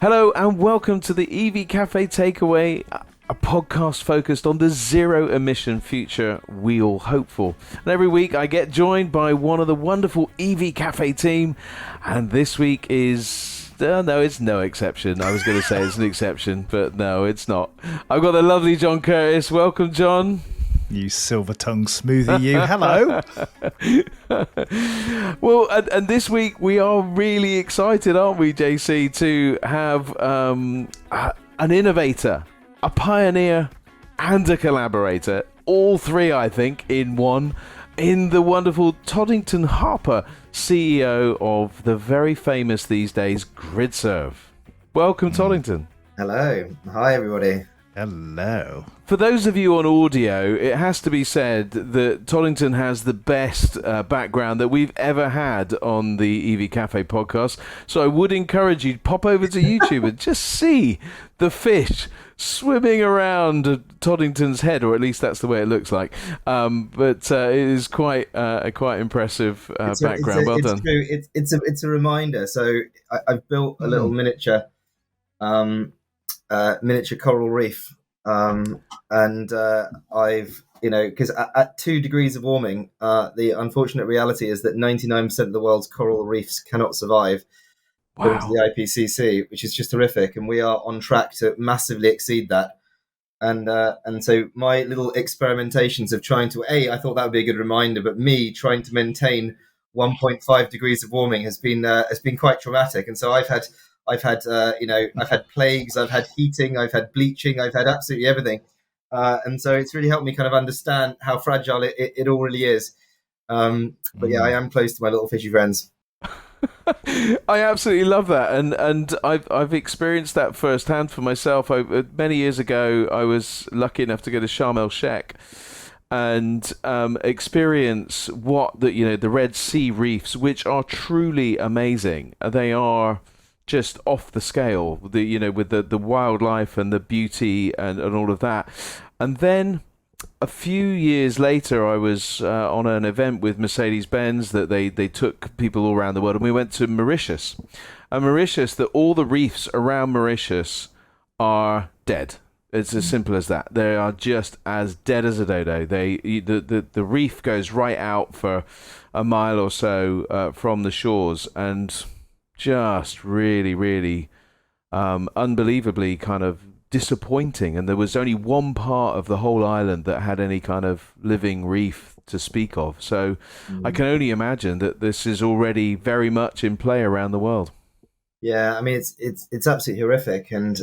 Hello and welcome to the EV Café Takeaway, a podcast focused on the zero-emission future we all hope for. And every week I get joined by one of the wonderful EV Café team, and this week is... no, it's no exception. I was going to say it's an exception, but no, it's not. I've got the lovely John Curtis. Welcome, John. You silver-tongued smoothie, you. Hello. Well, and this week we are really excited, aren't we, JC, to have an innovator, a pioneer, and a collaborator. All three, I think, in one. In the wonderful Toddington Harper, CEO of the very famous these days Gridserve. Welcome, Toddington. Hello. Hi, everybody. Hello. For those of you on audio, it has to be said that Toddington has the best background that we've ever had on the EV Cafe podcast. So I would encourage you to pop over to YouTube and just see the fish swimming around Toddington's head, or at least that's the way it looks like. But it is quite impressive background. Well done. It's a reminder. So I've built a little miniature coral reef, and I've because at 2 degrees of warming, the unfortunate reality is that 99% of the world's coral reefs cannot survive. According to the IPCC, which is just horrific, and we are on track to massively exceed that. And so my little experimentations of trying to I thought that would be a good reminder, but me trying to maintain 1.5 degrees of warming has been quite traumatic. And so I've had plagues, I've had heating, I've had bleaching, I've had absolutely everything. And so it's really helped me kind of understand how fragile it all really is. But yeah, I am close to my little fishy friends. I absolutely love that, and I've experienced that firsthand for myself. Many years ago, I was lucky enough to go to Sharm el Sheikh and experience what the Red Sea reefs, which are truly amazing. They are just off the scale. With the wildlife and the beauty and all of that. And then a few years later, I was on an event with Mercedes-Benz that they took people all around the world, and we went to Mauritius. And Mauritius, all the reefs around Mauritius are dead. It's as simple as that. They are just as dead as a dodo. The reef goes right out for a mile or so from the shores, and just really, really unbelievably kind of disappointing. And there was only one part of the whole island that had any kind of living reef to speak of. So I can only imagine that this is already very much in play around the world. Yeah, I mean it's absolutely horrific, and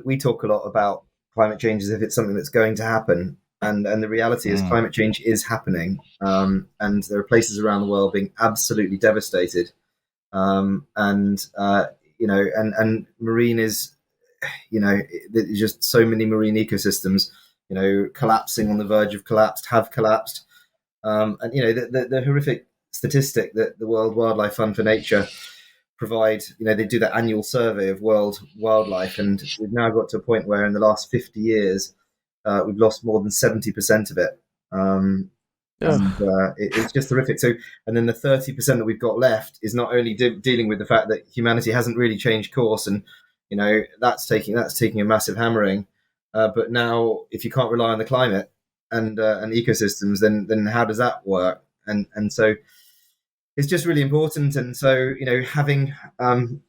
we talk a lot about climate change as if it's something that's going to happen, and the reality is climate change is happening, and there are places around the world being absolutely devastated, and marine is. There's just so many marine ecosystems, collapsing on the verge of collapse, have collapsed. And the horrific statistic that the World Wildlife Fund for Nature provide, they do that annual survey of world wildlife, and we've now got to a point where in the last 50 years, we've lost more than 70% of it. And it's just horrific. So, and then the 30% that we've got left is not only dealing with the fact that humanity hasn't really changed course, and that's taking a massive hammering. But now, if you can't rely on the climate and ecosystems, then how does that work? And so it's just really important. And so having kind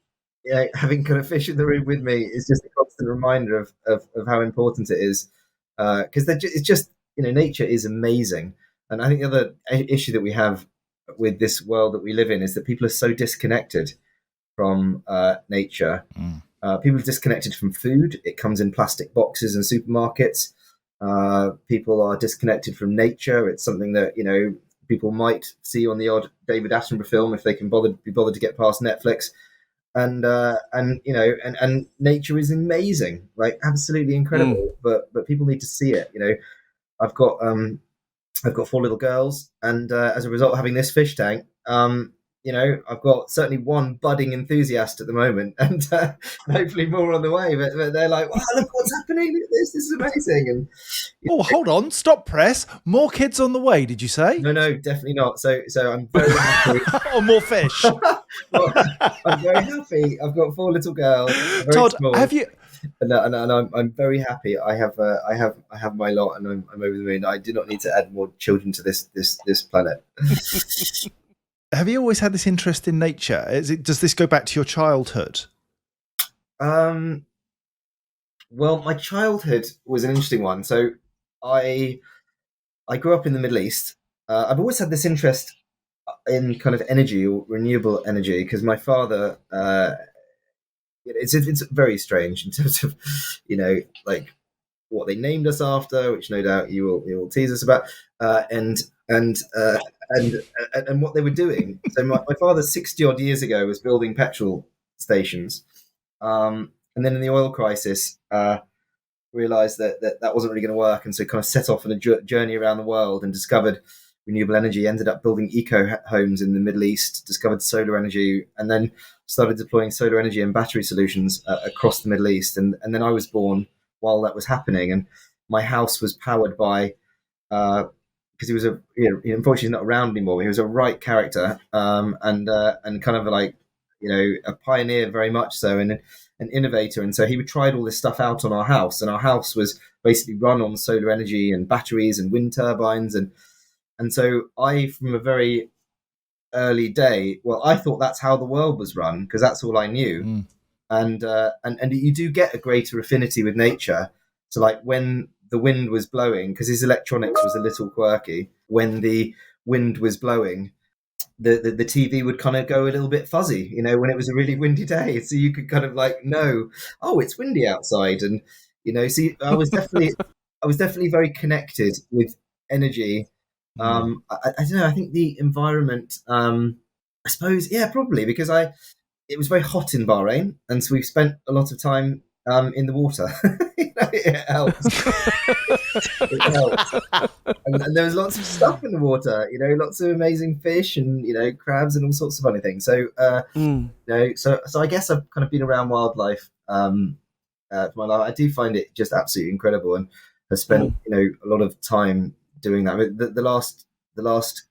of fish in the room with me is just a constant reminder of how important it is. Because it's just nature is amazing. And I think the other issue that we have with this world that we live in is that people are so disconnected from nature. People are disconnected from food. It comes in plastic boxes in supermarkets. People are disconnected from nature. It's something that, people might see on the odd David Attenborough film if they can be bothered to get past Netflix. And nature is amazing, like absolutely incredible. But people need to see it. I've got 4 little girls, and as a result of having this fish tank, I've got certainly one budding enthusiast at the moment, and hopefully more on the way. But they're like, "Wow, look what's happening! Look at this is amazing!" And hold on, stop press. More kids on the way? Did you say? No, definitely not. So I'm very happy. Or more fish? Well, I'm very happy. I've got 4 little girls. They're very Todd, small, have you? and I'm very happy. I have my lot, and I'm over the moon. I do not need to add more children to this planet. Have you always had this interest in nature? Does this go back to your childhood? Well, my childhood was an interesting one. So I grew up in the Middle East. I've always had this interest in kind of energy or renewable energy because my father. It's very strange in terms of, like what they named us after, which no doubt you will tease us about, and and uh, and what they were doing. So my father 60 odd years ago was building petrol stations, and then in the oil crisis, realized that wasn't really going to work, and so kind of set off on a journey around the world and discovered renewable energy. Ended up building eco homes in the Middle East, discovered solar energy, and then started deploying solar energy and battery solutions across the Middle East. And then I was born while that was happening, and my house was powered by. Because he was unfortunately he's not around anymore. He was a right character, and kind of like, a pioneer very much so, and an innovator. And so he tried all this stuff out on our house, and our house was basically run on solar energy and batteries and wind turbines, and so I, from a very early day, well, I thought that's how the world was run because that's all I knew. Mm. And you do get a greater affinity with nature. So like when the wind was blowing, because his electronics was a little quirky, when the wind was blowing, the TV would kind of go a little bit fuzzy, when it was a really windy day. So you could kind of like know, oh, it's windy outside, and see, I was definitely very connected with energy. I don't know. I think the environment. I suppose, yeah, probably because it was very hot in Bahrain, and so we spent a lot of time in the water. It helps. It helps. And there was lots of stuff in the water, lots of amazing fish and crabs and all sorts of funny things. So so I guess I've kind of been around wildlife for my life. I do find it just absolutely incredible, and have spent a lot of time doing that. I mean, the last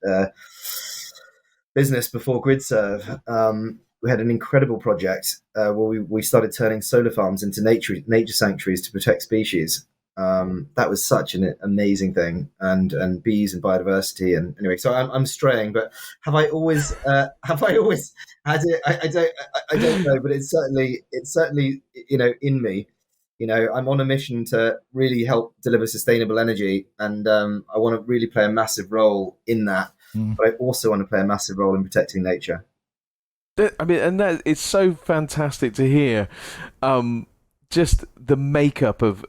business before Gridserve, we had an incredible project where we started turning solar farms into nature sanctuaries to protect species. That was such an amazing thing, and bees and biodiversity. And anyway, so I'm straying, but have I always had it? I don't know, but it's certainly in me. I'm on a mission to really help deliver sustainable energy, and I want to really play a massive role in that. But I also want to play a massive role in protecting nature. I mean, and that it's so fantastic to hear. Just the makeup of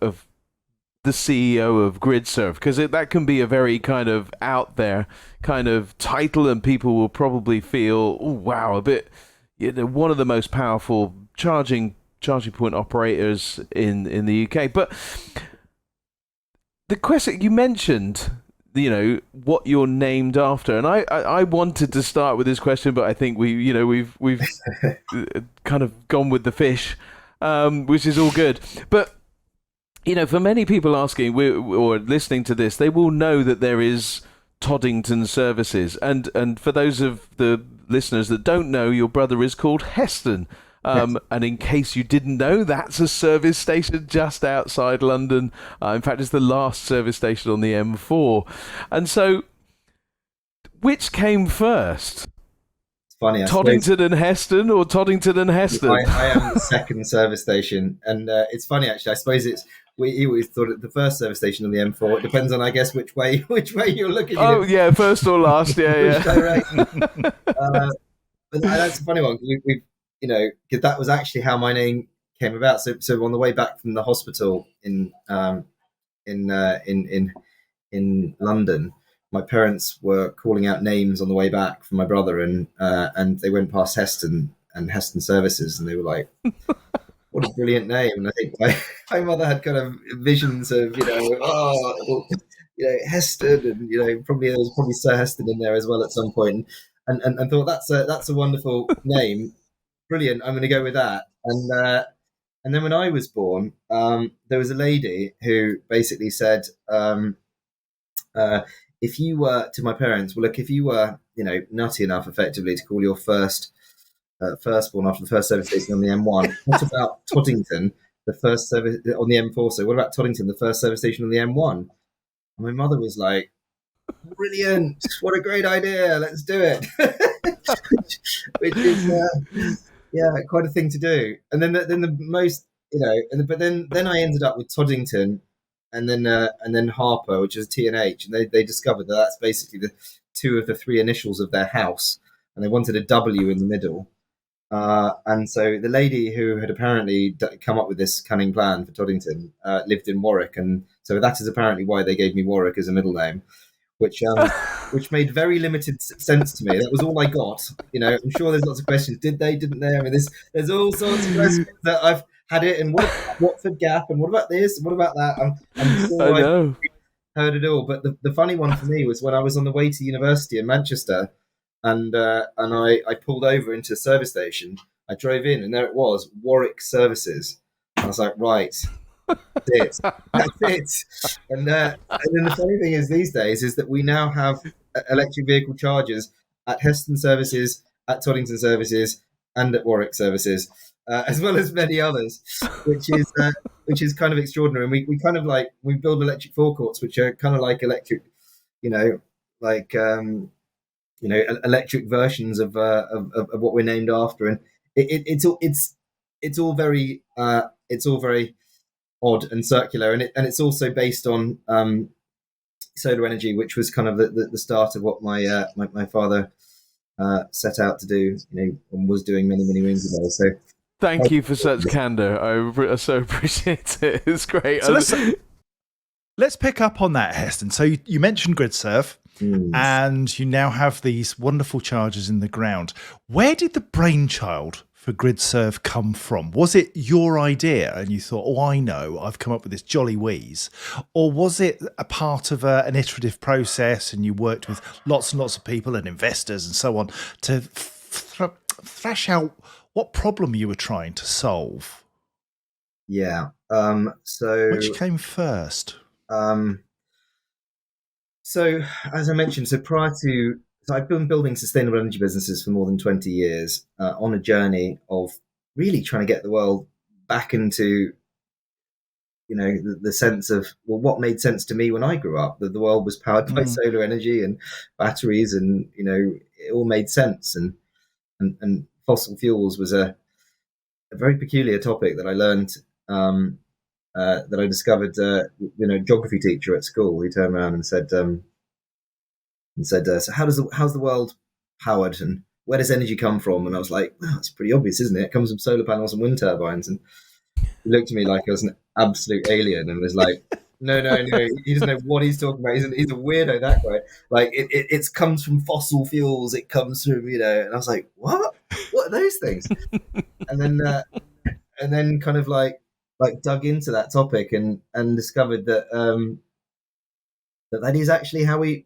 the CEO of Gridserve, because that can be a very kind of out there kind of title, and people will probably feel, oh wow, a bit, one of the most powerful charging point operators in the UK. But the question you mentioned, what you're named after, and I wanted to start with this question, but I think we've kind of gone with the fish, which is all good. But for many people asking or listening to this, they will know that there is Toddington Services, and for those of the listeners that don't know, your brother is called Heston. Yes. And in case you didn't know, that's a service station just outside London. In fact, it's the last service station on the M4. And so, which came first? It's funny. Toddington and Heston, or Toddington and Heston? I am the second service station, and it's funny actually. I suppose we always thought it the first service station on the M4. It depends on, I guess, which way you're looking. Oh yeah, first or last, yeah. Which direction? But that's a funny one. We've because that was actually how my name came about. So on the way back from the hospital in London, my parents were calling out names on the way back from my brother, and they went past Heston and Heston Services, and they were like, "What a brilliant name!" And I think my mother had kind of visions of Heston, and probably there was probably Sir Heston in there as well at some point, and thought that's a wonderful name. Brilliant, I'm going to go with that. And then when I was born, there was a lady who basically said, if you were, to my parents, well, look, if you were, nutty enough effectively to call your first firstborn after the first service station on the M1. What about Toddington, the first service on the M4? So what about Toddington, the first service station on the M1? And my mother was like, brilliant, what a great idea, let's do it. which is quite a thing to do. And then the most, but then I ended up with Toddington and then Harper, which is T and H, and they discovered that that's basically the two of the three initials of their house, and they wanted a W in the middle. And so the lady who had apparently come up with this cunning plan for Toddington lived in Warwick, and so that is apparently why they gave me Warwick as a middle name, which made very limited sense to me. That was all I got. I'm sure there's lots of questions. Did they? Didn't they? I mean, there's all sorts of questions that I've had it. And what about Watford Gap? And what about this? And what about that? I'm sure I know. I've heard it all. But the funny one for me was when I was on the way to university in Manchester, and I pulled over into a service station. I drove in, and there it was, Warwick Services. I was like, right. That's it. And then the funny thing is these days is that we now have electric vehicle chargers at Heston Services, at Toddington Services, and at Warwick Services, as well as many others, which is kind of extraordinary. And we kind of we build electric forecourts, which are kind of like electric, electric versions of what we're named after, and it's all very odd and circular, and it's also based on solar energy, which was kind of the start of what my father set out to do, and was doing many moons ago. So thank you for such candor. I so appreciate it. It's great. So let's pick up on that, Heston. So you mentioned Gridserve, and you now have these wonderful chargers in the ground. Where did the brainchild for Gridserve come from? Was it your idea and you thought, oh, I know, I've come up with this jolly wheeze? Or was it a part of an iterative process and you worked with lots and lots of people and investors and so on to thrash out what problem you were trying to solve? Yeah. Which came first? So as I mentioned, so I've been building sustainable energy businesses for more than 20 years on a journey of really trying to get the world back into, the sense of, well, what made sense to me when I grew up, that the world was powered by solar energy and batteries, and, it all made sense. And fossil fuels was a very peculiar topic that I learned, that I discovered, geography teacher at school, who turned around and said, so how's the world powered, and where does energy come from? And I was like, well, it's pretty obvious, isn't it? It comes from solar panels and wind turbines. And he looked at me like I was an absolute alien and was like, no, he doesn't know what he's talking about. He's a weirdo, that guy. Like it comes from fossil fuels. It comes from, and I was like, what are those things? and then kind of like dug into that topic and discovered that that is actually how we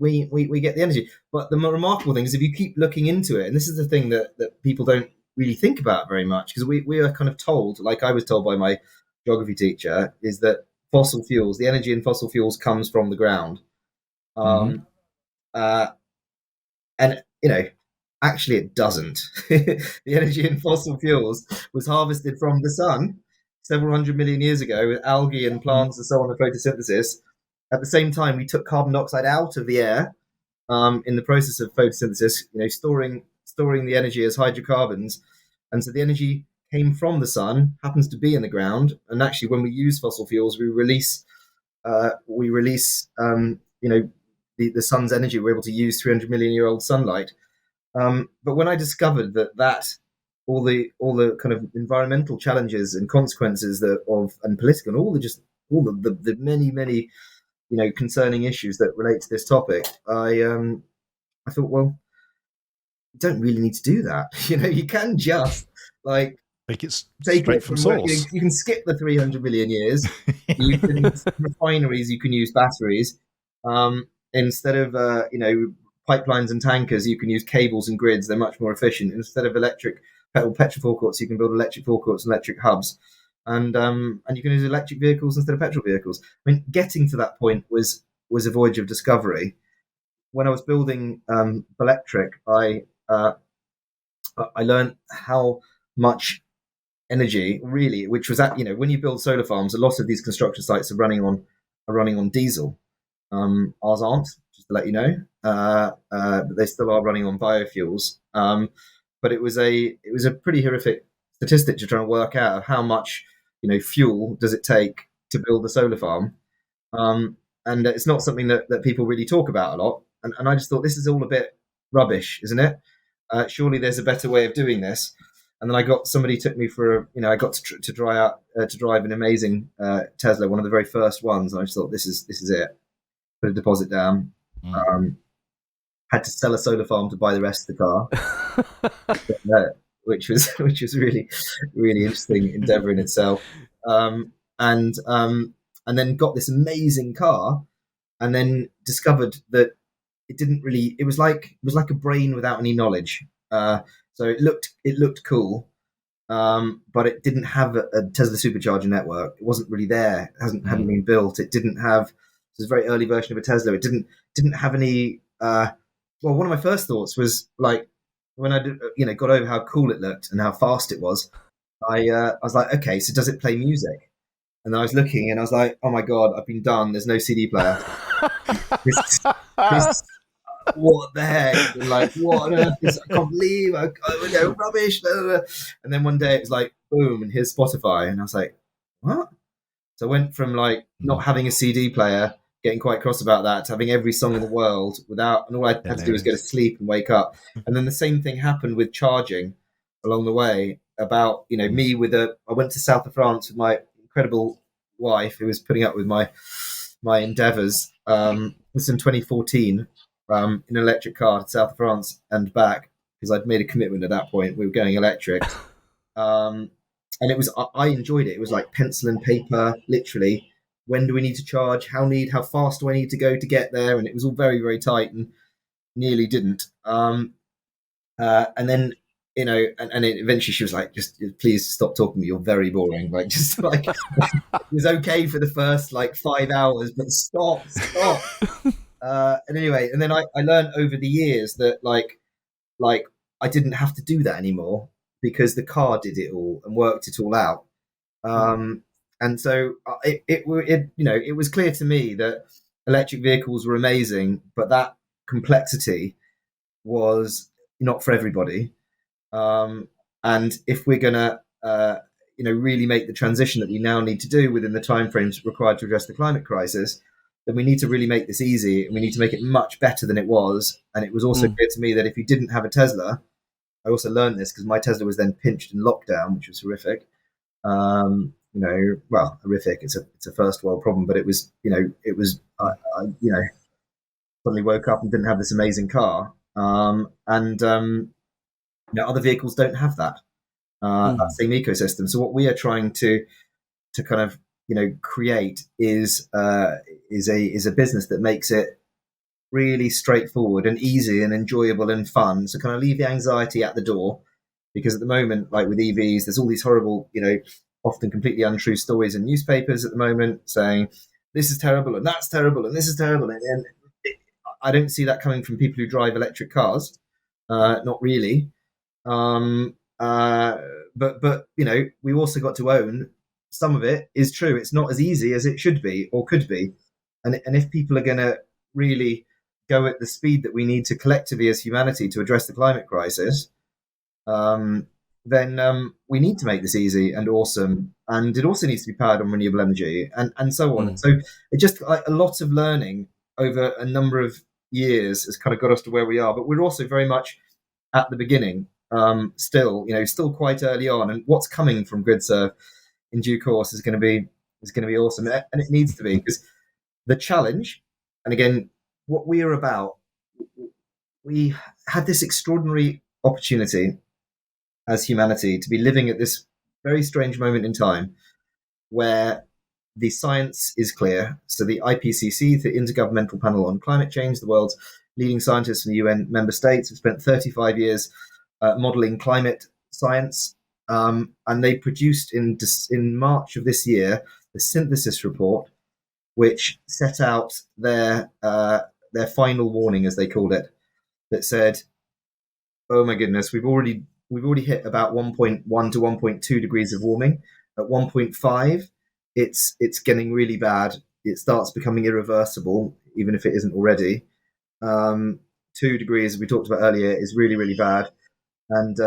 get the energy. But the more remarkable thing is, if you keep looking into it, and this is the thing that people don't really think about very much, because we are kind of told, like I was told by my geography teacher, is that fossil fuels, the energy in fossil fuels comes from the ground. And actually it doesn't. The energy in fossil fuels was harvested from the sun several 100 million years ago with algae and plants and so on, and photosynthesis. At the same time, we took carbon dioxide out of the air in the process of photosynthesis, storing the energy as hydrocarbons. And so the energy came from the sun, happens to be in the ground. And actually, when we use fossil fuels, we release the sun's energy. We're able to use 300 million year old sunlight. But when I discovered that all the kind of environmental challenges and consequences and political and all the many concerning issues that relate to this topic, I thought, well, you don't really need to do that. You can just take it straight from source. You can skip the 300 million years. You can refineries. You can use batteries instead of pipelines and tankers. You can use cables and grids. They're much more efficient. Instead of petrol forecourts, you can build electric forecourts and electric hubs. And you can use electric vehicles instead of petrol vehicles. I mean, getting to that point was a voyage of discovery. When I was building Belectric, I I learned how much energy really, which was at, when you build solar farms, a lot of these construction sites are running on diesel. Ours aren't, just to let you know, but they still are running on biofuels. But it was a pretty horrific statistic to try and work out of how much fuel does it take to build a solar farm. And it's not something that people really talk about a lot. And I just thought, this is all a bit rubbish, isn't it? Surely there's a better way of doing this. And then somebody took me for, I got to drive an amazing Tesla, one of the very first ones. And I just thought, this is it. Put a deposit down. Had to sell a solar farm to buy the rest of the car, which was really, really interesting endeavor in itself. And then got this amazing car, and then discovered that it was like a brain without any knowledge. So it looked cool, but it didn't have a Tesla supercharger network. It wasn't really there. It hadn't been built. It didn't have. It was a very early version of a Tesla. It didn't have any. Well, one of my first thoughts was like when I got over how cool it looked and how fast it was. I was like, okay, so does it play music? And then I was looking, and I was like, oh my god, I've been done. There's no CD player. this, what the heck? And like, what on earth is? I can't believe rubbish. Blah, blah, blah. And then one day it was like, boom, and here's Spotify, and I was like, what? So I went from like not having a CD player, getting quite cross about that, to having every song in the world and all I had to do was go to sleep and wake up. And then the same thing happened with charging along the way. About me I went to south of France with my incredible wife, who was putting up with my endeavors. This was in 2014, in an electric car to south of France and back, because I'd made a commitment at that point. We were going electric. And I enjoyed it. It was like pencil and paper, literally. When do we need to charge? How fast do I need to go to get there? And it was all very, very tight and nearly didn't. And then, eventually she was like, just please stop talking to me. You're very boring. Like, just like, it was okay for the first like 5 hours, but stop. And anyway, and then I learned over the years that like I didn't have to do that anymore, because the car did it all and worked it all out. And so it was clear to me that electric vehicles were amazing, but that complexity was not for everybody. And if we're going to, really make the transition that we now need to do within the timeframes required to address the climate crisis, then we need to really make this easy, and we need to make it much better than it was. And it was also clear to me that if you didn't have a Tesla, I also learned this because my Tesla was then pinched in lockdown, which was horrific. Horrific. It's a first world problem, but it was, I suddenly woke up and didn't have this amazing car. Other vehicles don't have that same ecosystem. So what we are trying to kind of create is a business that makes it really straightforward and easy and enjoyable and fun. So kind of leave the anxiety at the door, because at the moment, like with EVs, there's all these horrible, often completely untrue stories in newspapers at the moment saying this is terrible and that's terrible and this is terrible. And I don't see that coming from people who drive electric cars. Not really. But we also got to own some of it is true. It's not as easy as it should be or could be. And if people are going to really go at the speed that we need to collectively as humanity to address the climate crisis, then we need to make this easy and awesome. And it also needs to be powered on renewable energy and so on. So it just like a lot of learning over a number of years has kind of got us to where we are. But we're also very much at the beginning, still quite early on. And what's coming from Gridserve in due course is going to be awesome. And it needs to be, because the challenge, and again, what we are about, we had this extraordinary opportunity as humanity to be living at this very strange moment in time where the science is clear. So the IPCC, the Intergovernmental Panel on Climate Change, the world's leading scientists from the UN member states, have spent 35 years modeling climate science. And they produced in March of this year the synthesis report, which set out their final warning, as they called it, that said, oh my goodness, we've already we've already hit about 1.1 to 1.2 degrees of warming. At 1.5, it's getting really bad. It starts becoming irreversible, even if it isn't already. 2 degrees, as we talked about earlier, is really, really bad. And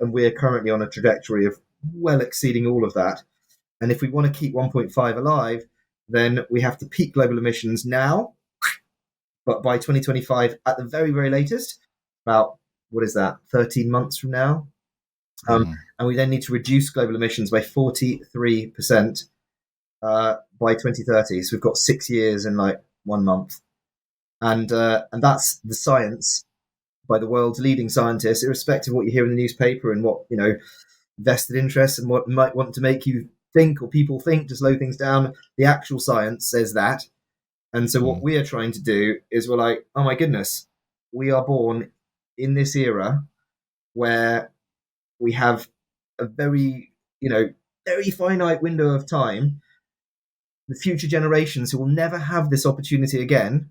we're currently on a trajectory of well exceeding all of that. And if we want to keep 1.5 alive, then we have to peak global emissions now, but by 2025 at the very, very latest, about, 13 months from now. And we then need to reduce global emissions by 43% by 2030. So we've got 6 years and like 1 month. And that's the science by the world's leading scientists, irrespective of what you hear in the newspaper and what, vested interests and what might want to make you think or people think to slow things down. The actual science says that. And so what we are trying to do is we're like, oh my goodness, we are born in this era where we have a very, very finite window of time. The future generations who will never have this opportunity again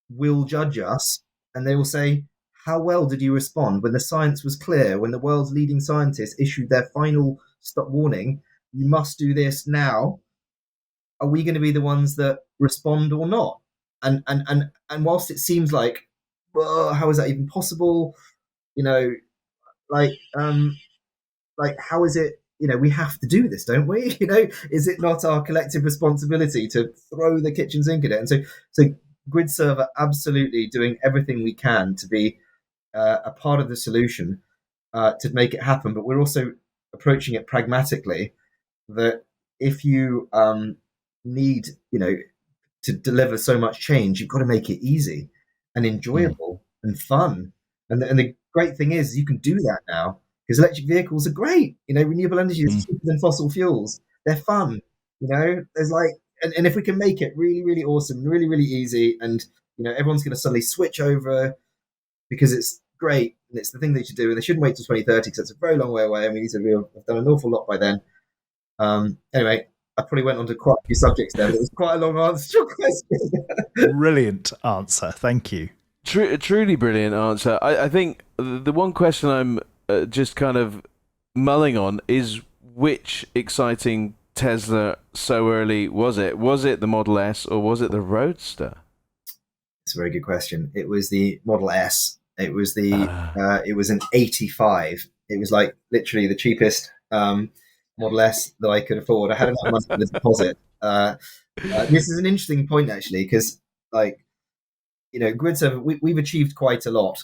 will judge us, and they will say, how well did you respond when the science was clear, when the world's leading scientists issued their final stop warning, you must do this now? Are we going to be the ones that respond or not? And whilst it seems like, well, how is that even possible? How is it? We have to do this, don't we? Is it not our collective responsibility to throw the kitchen sink at it? And so Gridserve are absolutely doing everything we can to be a part of the solution to make it happen. But we're also approaching it pragmatically. That if you need, to deliver so much change, you've got to make it easy and enjoyable and fun. And the great thing is you can do that now because electric vehicles are great. Renewable energy is cheaper than fossil fuels. They're fun. There's and if we can make it really, really awesome, really, really easy, and everyone's going to suddenly switch over because it's great and it's the thing they should do, and they shouldn't wait till 2030 because it's a very long way away, and we need to have done an awful lot by then. Anyway, I probably went on to quite a few subjects there, but it was quite a long answer to your question. Brilliant answer. Thank you. Truly brilliant answer. I think the one question I'm just kind of mulling on is which exciting Tesla so early was it? Was it the Model S or was it the Roadster? It's a very good question. It was the Model S. It was it was an 85. It was like literally the cheapest Model S that I could afford. I had enough money for the deposit. This is an interesting point actually, because Gridserve, we've achieved quite a lot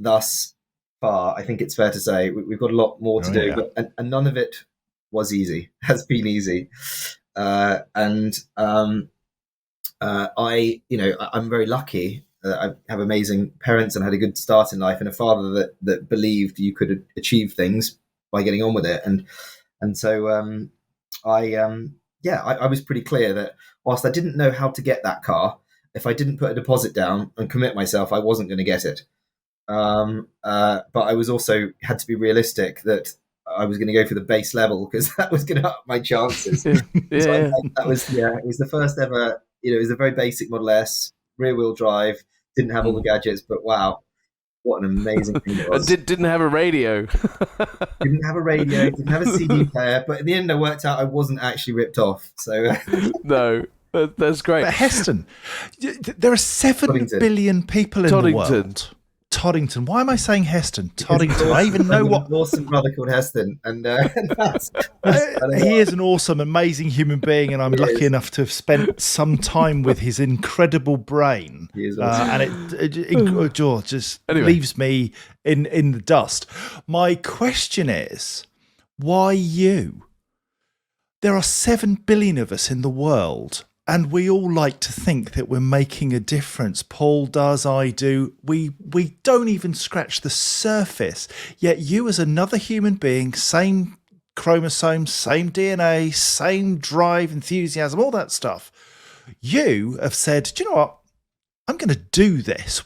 thus far. I think it's fair to say we've got a lot more to do, but and none of it was easy. Has been easy, I'm very lucky. I have amazing parents and had a good start in life, and a father that believed you could achieve things by getting on with it. And so I was pretty clear that whilst I didn't know how to get that car, if I didn't put a deposit down and commit myself, I wasn't going to get it. But I was also had to be realistic that I was going to go for the base level because that was going to up my chances. It was the first ever. It was a very basic Model S, rear wheel drive, didn't have all the gadgets, but wow, what an amazing thing it was. Didn't have a radio. Didn't have a radio, didn't have a CD player, but in the end I worked out I wasn't actually ripped off. So no, that's great. But Heston, there are 7 billion people in the world. Toddington. Why am I saying Heston? Toddington. I even know what. An awesome brother called Heston, and he is an awesome, amazing human being, and I'm lucky enough to have spent some time with his incredible brain. He is awesome. And it just leaves me in the dust. My question is, why you? There are 7 billion of us in the world. And we all like to think that we're making a difference. Paul does, I do. We don't even scratch the surface. Yet you as another human being, same chromosomes, same DNA, same drive, enthusiasm, all that stuff. You have said, do you know what? I'm going to do this.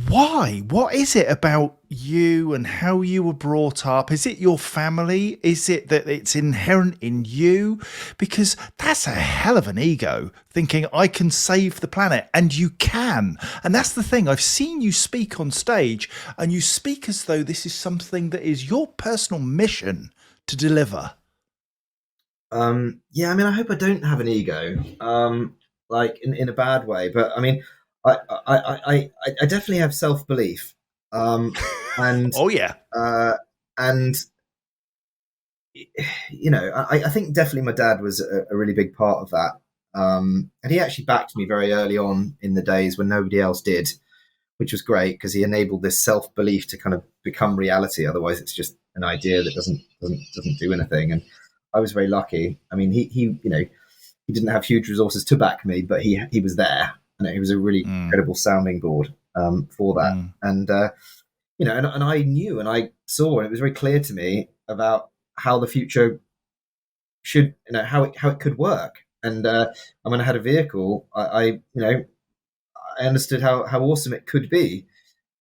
Why? What is it about you and how you were brought up? Is it your family? Is it that it's inherent in you? Because that's a hell of an ego, thinking I can save the planet, and you can. And that's the thing. I've seen you speak on stage, and you speak as though this is something that is your personal mission to deliver. Yeah, I mean, I hope I don't have an ego, like in a bad way. But I mean, I definitely have self belief, and Oh, yeah. and I think definitely my dad was a really big part of that. And he actually backed me very early on in the days when nobody else did, which was great because he enabled this self belief to kind of become reality. Otherwise, it's just an idea that doesn't do anything. And I was very lucky. I mean, he didn't have huge resources to back me, but he was there, and he was a really incredible sounding board for that. And and I knew and I saw, and it was very clear to me about how the future should, how it could work. And when I had a vehicle, I understood how awesome it could be.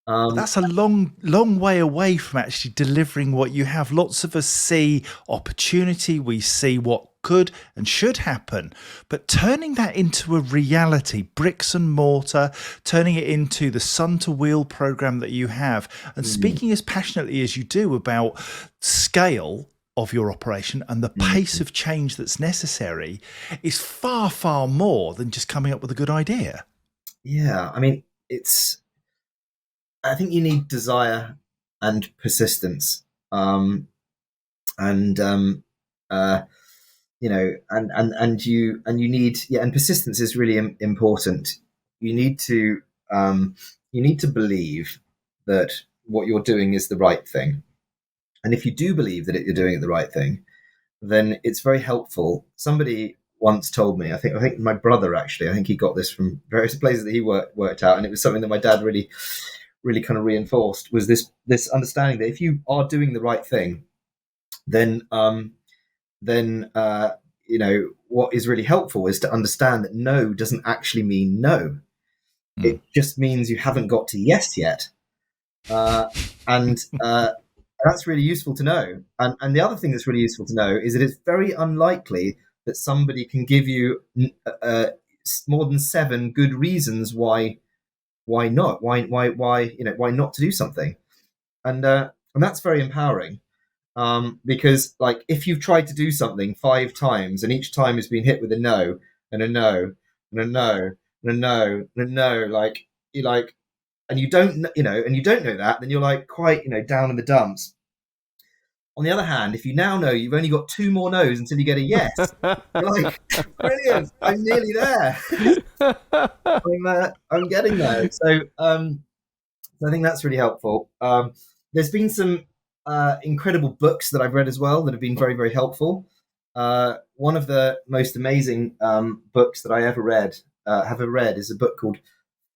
That's a long way away from actually delivering what you have. Lots of us see opportunity, we see what could and should happen, but turning that into a reality, bricks and mortar, turning it into the sun to wheel program that you have, and speaking as passionately as you do about scale of your operation and the pace of change that's necessary is far, far more than just coming up with a good idea. Yeah, I mean, I think you need desire and persistence, and you need, and persistence is really important. You need to believe that what you're doing is the right thing, and if you do believe that you're doing it the right thing, then it's very helpful. Somebody once told me, I think my brother actually, I think he got this from various places that he worked out, and it was something that my dad really kind of reinforced, was this understanding that if you are doing the right thing, then what is really helpful is to understand that no doesn't actually mean no. It just means you haven't got to yes yet, and that's really useful to know. And the other thing that's really useful to know is that it's very unlikely that somebody can give you more than 7 good reasons why not, why not to do something, and that's very empowering, because like if you've tried to do something 5 times and each time has been hit with a no and a no and a no and a no and a no, like you like, and you don't know that, then you're like quite down in the dumps. On the other hand, if you now know you've only got 2 more no's until you get a yes, you're like, brilliant, I'm nearly there. I'm getting there. So I think that's really helpful. There's been some incredible books that I've read as well that have been very, very helpful. One of the most amazing books that I have ever read is a book called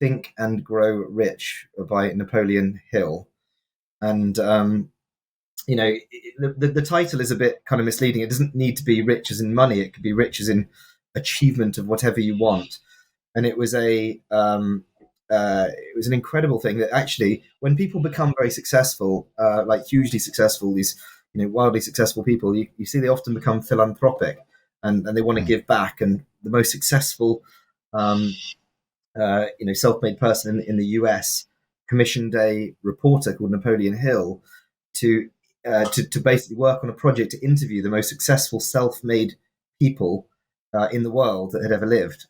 Think and Grow Rich by Napoleon Hill. And the title is a bit kind of misleading. It doesn't need to be rich as in money. It could be rich as in achievement of whatever you want. And it was an incredible thing that actually, when people become very successful, like hugely successful, these wildly successful people, you see they often become philanthropic, and they want to give back. And the most successful, self-made person in the US commissioned a reporter called Napoleon Hill to basically work on a project to interview the most successful self-made people in the world that had ever lived.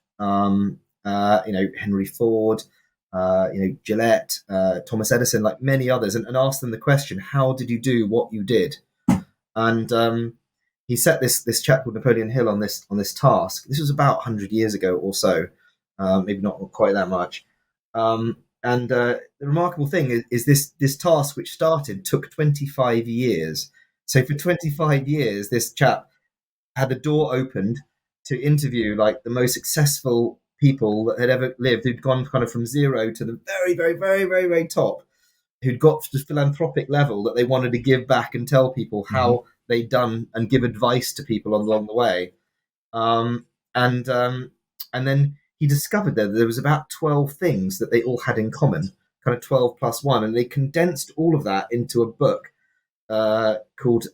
Henry Ford, Gillette, Thomas Edison, like many others, and ask them the question, how did you do what you did? And he set this chap called Napoleon Hill on this task. This was about 100 years ago or so, maybe not quite that much. And the remarkable thing is this task, which took 25 years. So for 25 years, this chap had the door opened to interview like the most successful people that had ever lived, who'd gone kind of from zero to the very, very, very, very, very top, who'd got to the philanthropic level that they wanted to give back and tell people how they'd done and give advice to people along the way. And then he discovered that there was about 12 things that they all had in common. kind of 12+1, and they condensed all of that into a book called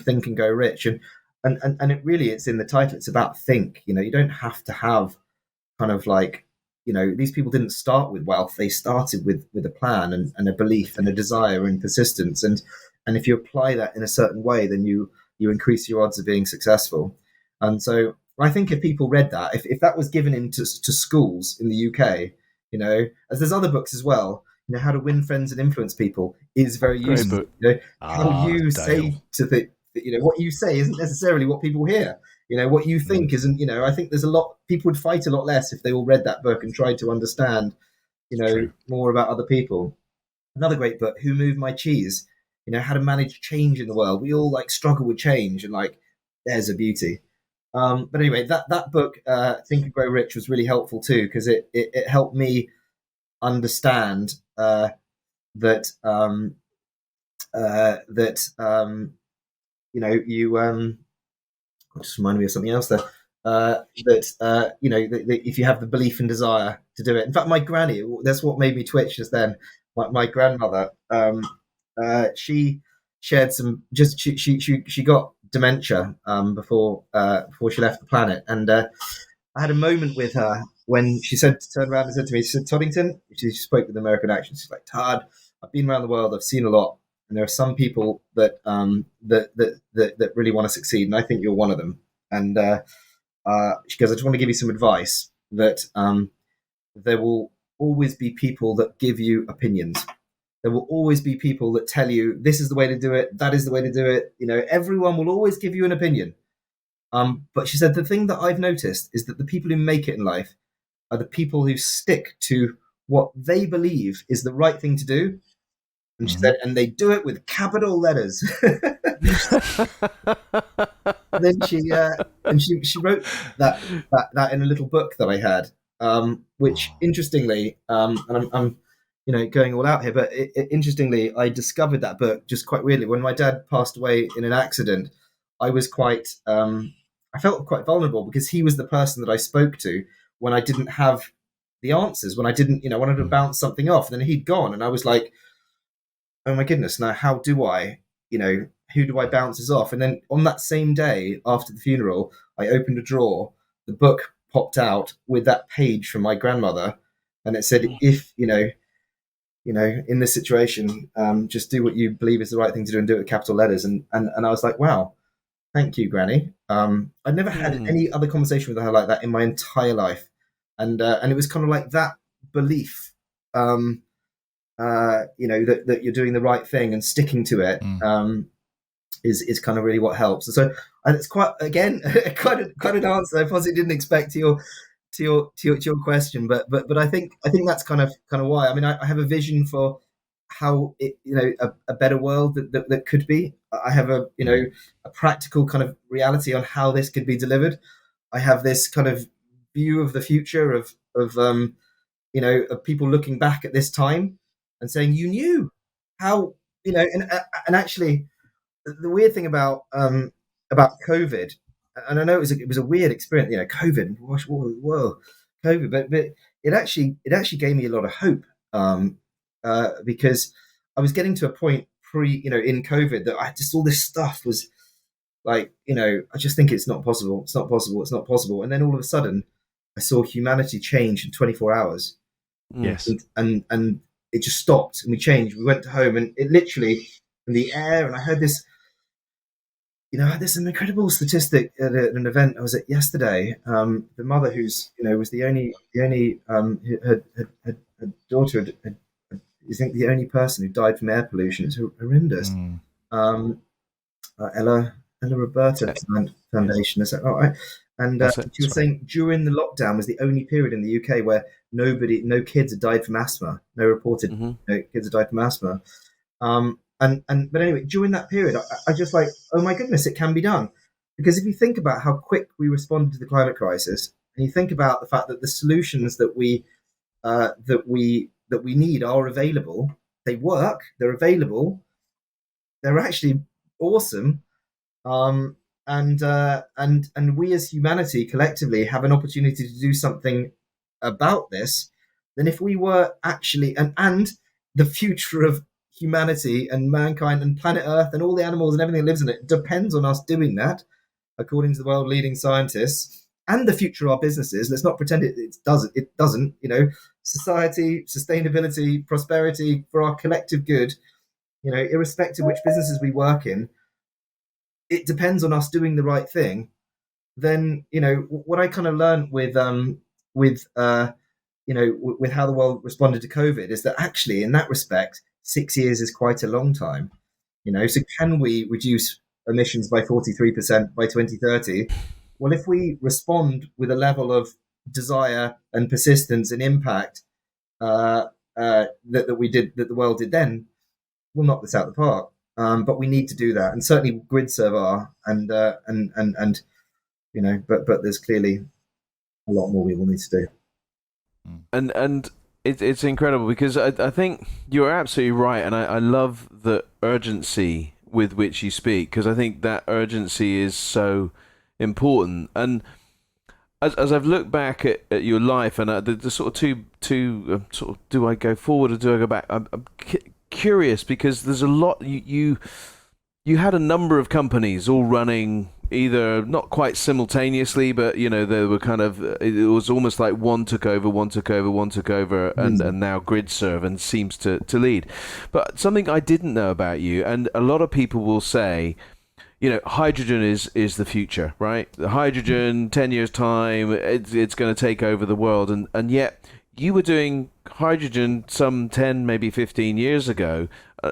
Think and Go Rich, and it really, it's in the title. It's about think. You don't have to have kind of like, these people didn't start with wealth. They started with a plan and a belief and a desire and persistence, and if you apply that in a certain way, then you increase your odds of being successful. And so I think if people read that, if that was given into schools in the UK, as there's other books as well, How to Win Friends and Influence People is very Great useful. book. How you say to what you say isn't necessarily what people hear. What you think isn't. I think there's a lot. People would fight a lot less if they all read that book and tried to understand, more about other people. Another great book, Who Moved My Cheese? How to manage change in the world. We all struggle with change, and there's a beauty. But anyway, that book, Think and Grow Rich, was really helpful too, because it helped me understand that you just reminded me of something else there. That if you have the belief and desire to do it. In fact, my granny, that's what made me twitch just then. My grandmother, she shared some. She got dementia before she left the planet, and I had a moment with her when she turned around and said to me, she said, "Toddington," she spoke with an American accent. She's like, "Todd, I've been around the world. I've seen a lot, and there are some people that that really want to succeed, and I think you're one of them." And she goes, "I just want to give you some advice that there will always be people that give you opinions. There will always be people that tell you this is the way to do it, that is the way to do it. Everyone will always give you an opinion." But she said, the thing that I've noticed is that the people who make it in life are the people who stick to what they believe is the right thing to do. And she said, and they do it with capital letters. And then she wrote that in a little book that I had, which interestingly, and I'm going all out here, but interestingly, I discovered that book just quite weirdly when my dad passed away in an accident. I was I felt quite vulnerable because he was the person that I spoke to when I didn't have the answers, when I didn't, wanted to bounce something off. And then he'd gone, and I was like, oh my goodness, now how do I, who do I bounce this off? And then on that same day after the funeral, I opened a drawer, the book popped out with that page from my grandmother, and it said, if, in this situation, just do what you believe is the right thing to do and do it with capital letters. And I was like, wow, thank you, Granny. I'd never had any other conversation with her like that in my entire life. And it was kind of like that belief, that you're doing the right thing and sticking to it, is kind of really what helps. And so, and it's quite, again, quite an answer I possibly didn't expect to your question, but I think that's kind of why. I mean, I have a vision for how it, a better world that could be. I have a practical kind of reality on how this could be delivered. I have this kind of view of the future of people looking back at this time and saying, you knew how, and actually the weird thing about COVID, and I know it was a weird experience, COVID, whoa, COVID, but it actually gave me a lot of hope, because I was getting to a point in COVID that I just, all this stuff was like, I just think it's not possible. And then all of a sudden I saw humanity change in 24 hours. Yes. And it just stopped and we changed. We went home and it literally in the air, and I heard this, I had this incredible statistic at an event I was at yesterday. The mother who's, was the only her daughter had I think the only person who died from air pollution. It's horrendous. Ella Roberta Foundation. Is that right? And she was saying during the lockdown was the only period in the UK where no kids had died from asthma. No reported kids had died from asthma. But anyway, during that period, I just like, oh my goodness, it can be done. Because if you think about how quick we responded to the climate crisis, and you think about the fact that the solutions that we need are available, they work, they're available, they're actually awesome, and we as humanity collectively have an opportunity to do something about this. Then if we were actually and the future of humanity and mankind and planet Earth and all the animals and everything that lives in it depends on us doing that, according to the world leading scientists, and the future of our businesses. Let's not pretend it doesn't. It doesn't. Society, sustainability, prosperity for our collective good. Irrespective of which businesses we work in, it depends on us doing the right thing. Then what I kind of learned with how the world responded to COVID is that actually, in that respect, 6 years is quite a long time. So can we reduce emissions by 43% by 2030? Well, if we respond with a level of desire and persistence and impact that the world did then, we'll knock this out of the park. But we need to do that, and certainly Gridserve are, and but there's clearly a lot more we will need to do. And it's incredible because I think you're absolutely right, and I love the urgency with which you speak, because I think that urgency is so important. And as I've looked back at your life, and the sort of two sort of, do I go forward or do I go back? I'm curious because there's a lot you had a number of companies all running either not quite simultaneously, but they were kind of, it was almost like one took over, and now Gridserve and seems to lead. But something I didn't know about you, and a lot of people will say, hydrogen is the future, right? The hydrogen, 10 years time, it's going to take over the world, and yet you were doing hydrogen some 10, maybe 15 years ago,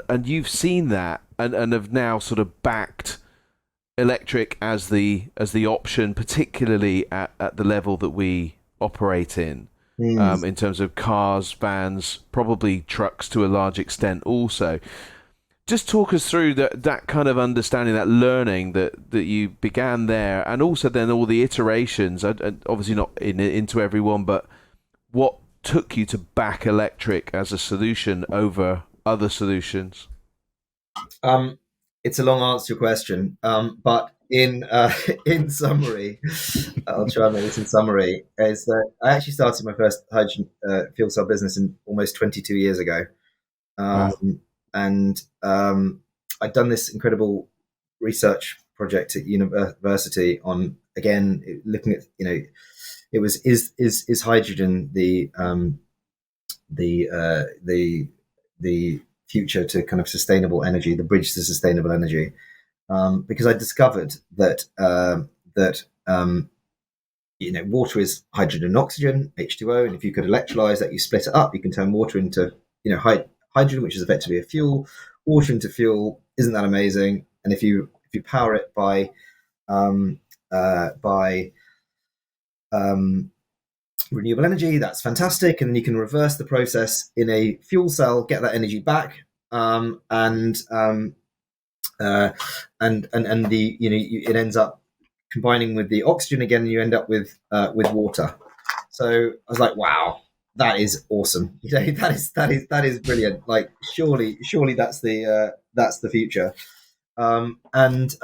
and you've seen that and have now sort of backed electric as the option, particularly at the level that we operate in terms of cars, vans, probably trucks to a large extent also. Just talk us through that kind of understanding, that learning that you began there, and also then all the iterations, obviously not into everyone, but what took you to back electric as a solution over other solutions? It's a long answer to your question, but in summary, I'll try and make this in summary, is that I actually started my first hydrogen fuel cell business in almost 22 years ago. And I'd done this incredible research project at university on, again, looking at, it was, is hydrogen the future to kind of sustainable energy, the bridge to sustainable energy, because I discovered that water is hydrogen and oxygen, H2O, and if you could electrolyze that, you split it up, you can turn water into hydrogen, which is effectively a fuel, water into fuel. Isn't that amazing? And if you power it by renewable energy, that's fantastic, and then you can reverse the process in a fuel cell, get that energy back, and it ends up combining with the oxygen again, and you end up with water. So I was like, wow, that is awesome. That is brilliant. Like, surely that's the future. And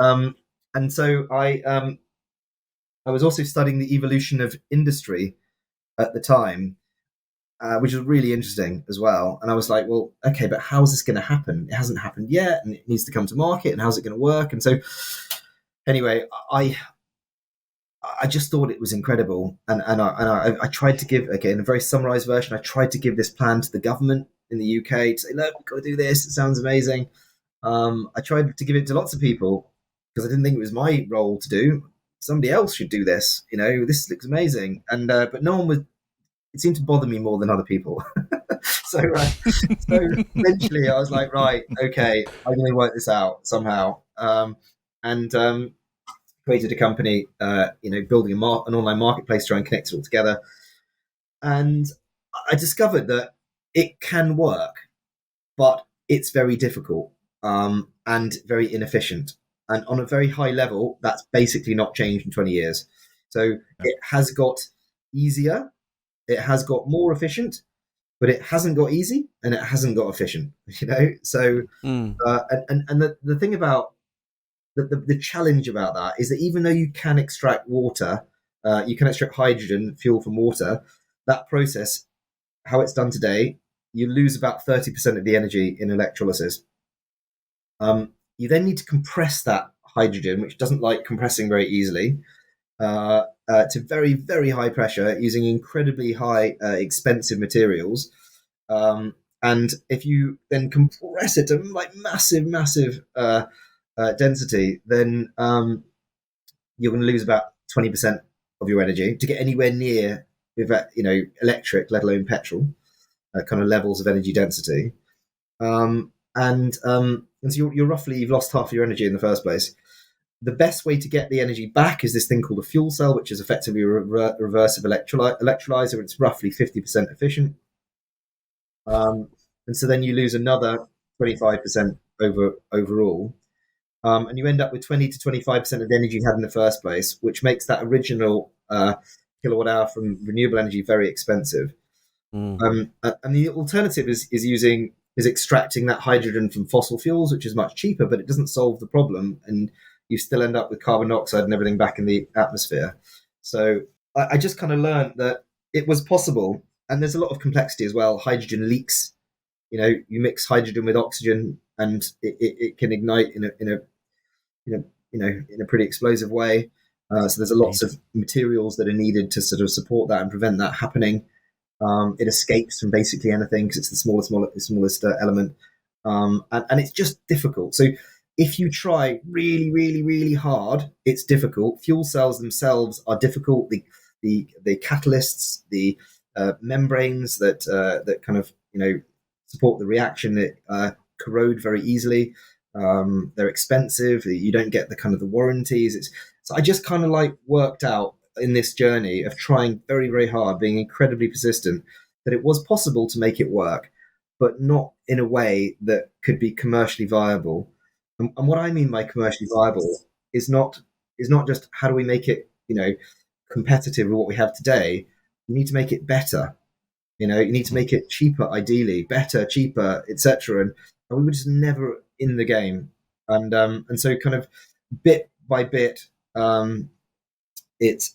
so I was also studying the evolution of industry at the time, which was really interesting as well. And I was like, well, okay, but how is this going to happen? It hasn't happened yet, and it needs to come to market, and how's it going to work? And so anyway, I just thought it was incredible. And I tried to give, again, a very summarized version, I tried to give this plan to the government in the UK to say, look, we've got to do this. It sounds amazing. I tried to give it to lots of people because I didn't think it was my role to do. Somebody else should do this. This looks amazing. And but no one was. It seemed to bother me more than other people. so eventually, I was like, right, okay, I'm going to work this out somehow. And created a company, building an online marketplace, trying to connect it all together. And I discovered that it can work, but it's very difficult and very inefficient. And on a very high level, that's basically not changed in 20 years. So it has got easier, it has got more efficient, but it hasn't got easy and it hasn't got efficient. So and the thing about the challenge about that is that even though you can extract water, you can extract hydrogen fuel from water, that process, how it's done today, you lose about 30% of the energy in electrolysis. You then need to compress that hydrogen, which doesn't like compressing very easily, to very, very high pressure using incredibly high, expensive materials. And if you then compress it to like massive, massive density, then you're going to lose about 20% of your energy to get anywhere near, electric, let alone petrol, kind of levels of energy density. And so you've lost half your energy in the first place. The best way to get the energy back is this thing called a fuel cell, which is effectively a reversive electrolyzer. It's roughly 50% efficient. And so then you lose another 25% overall. And you end up with 20 to 25% of the energy you had in the first place, which makes that original kilowatt hour from renewable energy very expensive. And the alternative is extracting that hydrogen from fossil fuels, which is much cheaper, but it doesn't solve the problem, and you still end up with carbon dioxide and everything back in the atmosphere. So I just kind of learned that it was possible, and there's a lot of complexity as well. Hydrogen leaks. You mix hydrogen with oxygen, and it can ignite in a pretty explosive way. So there's lots of materials that are needed to sort of support that and prevent that happening. It escapes from basically anything because it's the smallest element, and it's just difficult. So if you try really, really, really hard, it's difficult. Fuel cells themselves are difficult. The catalysts, the membranes that kind of support the reaction that corrode very easily. They're expensive. You don't get the kind of the warranties. So I just kind of worked out in this journey of trying very, very hard, being incredibly persistent, that it was possible to make it work, but not in a way that could be commercially viable. And what I mean by commercially viable is not just how do we make it, competitive with what we have today. You need to make it better. You need to make it cheaper, ideally, better, cheaper, etc. And we were just never in the game. And so kind of bit by bit, it's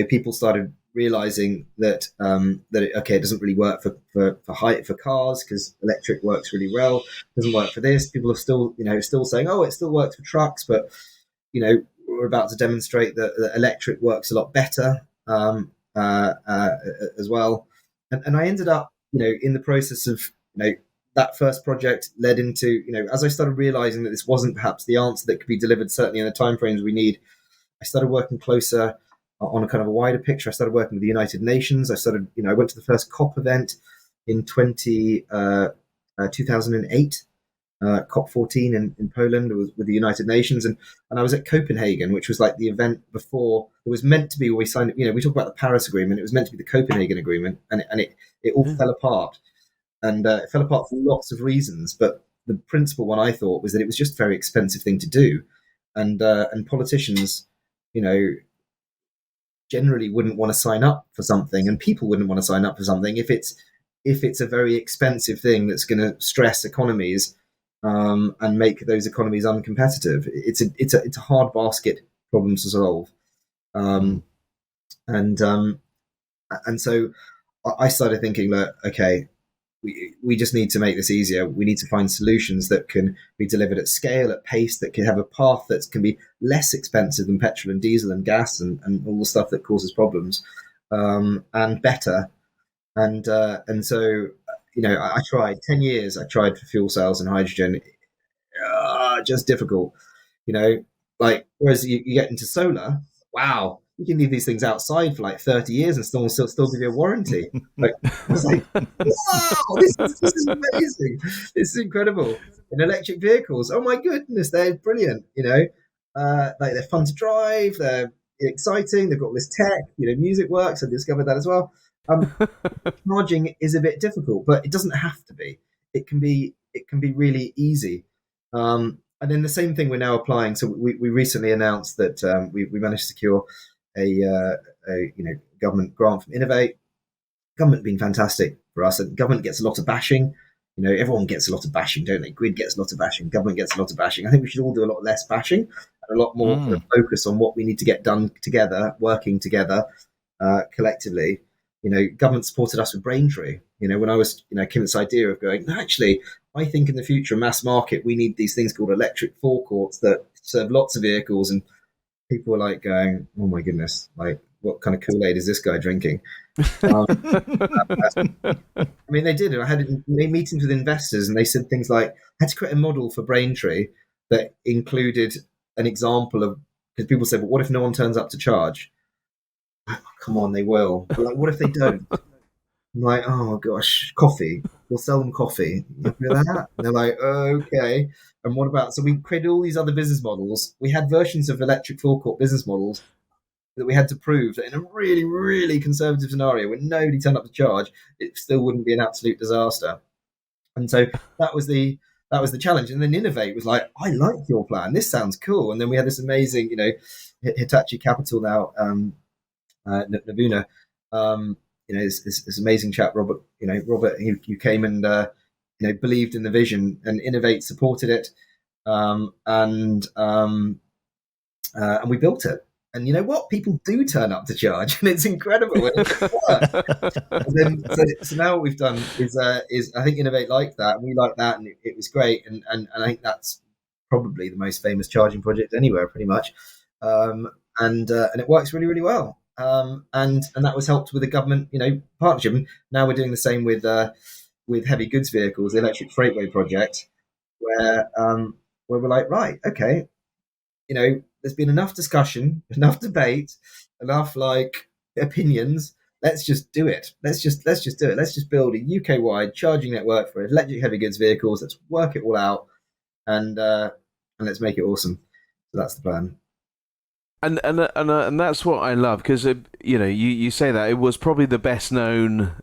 people started realizing that it doesn't really work for cars because electric works really well. It doesn't work for this. People are still saying, oh, it still works for trucks, but we're about to demonstrate that electric works a lot better as well. And I ended up in the process of that first project led into as I started realizing that this wasn't perhaps the answer that could be delivered certainly in the timeframes we need. I started working closer on a kind of a wider picture. I started working with the United Nations. I went to the first COP event in 2008, COP 14 in Poland with the United Nations. And I was at Copenhagen, which was like the event before. It was meant to be where we signed, we talk about the Paris Agreement. It was meant to be the Copenhagen Agreement, and it all fell apart. And it fell apart for lots of reasons. But the principal one I thought was that it was just a very expensive thing to do. And politicians, generally wouldn't want to sign up for something, and people wouldn't want to sign up for something if it's a very expensive thing that's going to stress economies and make those economies uncompetitive. It's a hard basket problem to solve, and so I started thinking that okay, we just need to make this easier. We need to find solutions that can be delivered at scale, at pace, that can have a path that can be less expensive than petrol and diesel and gas and all the stuff that causes problems, and better. And so, I tried 10 years. I tried for fuel cells and hydrogen. Just difficult, whereas you get into solar, wow, you can leave these things outside for like 30 years and still give you a warranty. I was like, wow, this is amazing. This is incredible. And electric vehicles, oh my goodness, they're brilliant. They're fun to drive. They're exciting. They've got all this tech. Music works. I discovered that as well. Charging is a bit difficult, but it doesn't have to be. It can be really easy. And then the same thing we're now applying. So we recently announced that we managed to secure a government grant from Innovate. Government being fantastic for us. And government gets a lot of bashing. Everyone gets a lot of bashing, don't they? Grid gets a lot of bashing. Government gets a lot of bashing. I think we should all do a lot less bashing and a lot more kind of focus on what we need to get done together, working together collectively. Government supported us with Braintree. when I was, came with this idea of going, no, actually, I think in the future, mass market, we need these things called electric forecourts that serve lots of vehicles. And people were like going, oh my goodness, like what kind of Kool-Aid is this guy drinking? Um, I mean, they did. I had meetings with investors, and they said things like, I had to create a model for Braintree that included an example of, because people said, but what if no one turns up to charge? Oh, come on, they will. But like, what if they don't? I'm like, oh gosh, coffee. We'll sell them coffee. You happy with that? And they're like, okay. And what about? So we created all these other business models. We had versions of electric forecourt business models that we had to prove that in a really, really conservative scenario, when nobody turned up to charge, it still wouldn't be an absolute disaster. And so that was the challenge. And then Innovate was like, I like your plan. This sounds cool. And then we had this amazing, Hitachi Capital now, Navuna, this amazing chap, Robert. Robert, who came and believed in the vision, and Innovate supported it, and we built it. And you know what? People do turn up to charge, and it's incredible. And then, so now what we've done is I think Innovate liked that, and we liked that, and it was great. And I think that's probably the most famous charging project anywhere, pretty much. And it works really, really well. And that was helped with a government, partnership. And now we're doing the same with heavy goods vehicles, the electric freightway project, where we're like, right, okay, there's been enough discussion, enough debate, enough like opinions. Let's just do it. Let's just do it. Let's just build a UK-wide charging network for electric heavy goods vehicles. Let's work it all out, and let's make it awesome. So that's the plan. And that's what I love, because you say that it was probably the best known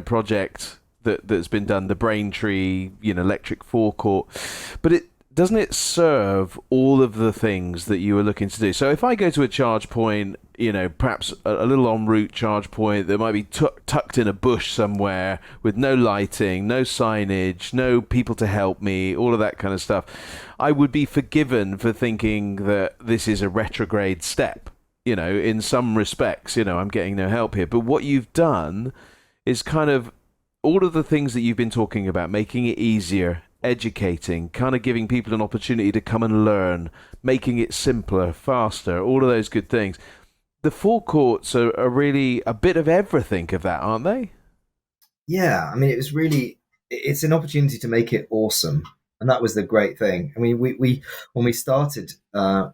project that's been done, the Braintree electric forecourt, but doesn't it serve all of the things that you were looking to do? So if I go to a charge point, perhaps a little en route charge point that might be tucked in a bush somewhere with no lighting, no signage, no people to help me, all of that kind of stuff, I would be forgiven for thinking that this is a retrograde step. In some respects, I'm getting no help here. But what you've done is kind of all of the things that you've been talking about, making it easier, educating, kind of giving people an opportunity to come and learn, making it simpler, faster, all of those good things. The forecourts are really a bit of everything of that, aren't they? Yeah, I mean, it's an opportunity to make it awesome. And that was the great thing. I mean, we when we started